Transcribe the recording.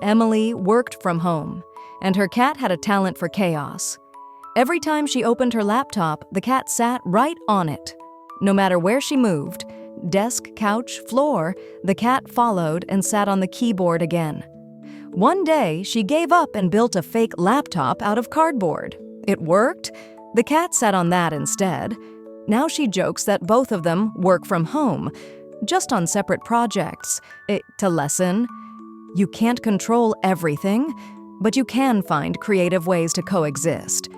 Emily worked from home, and her cat had a talent for chaos. Every time she opened her laptop, the cat sat right on it. No matter where she moved, desk, couch, floor, the cat followed and sat on the keyboard again. One day, she gave up and built a fake laptop out of cardboard. It worked. The cat sat on that instead. Now she jokes that both of them work from home, just on separate projects. To lesson, you can't control everything, but you can find creative ways to coexist.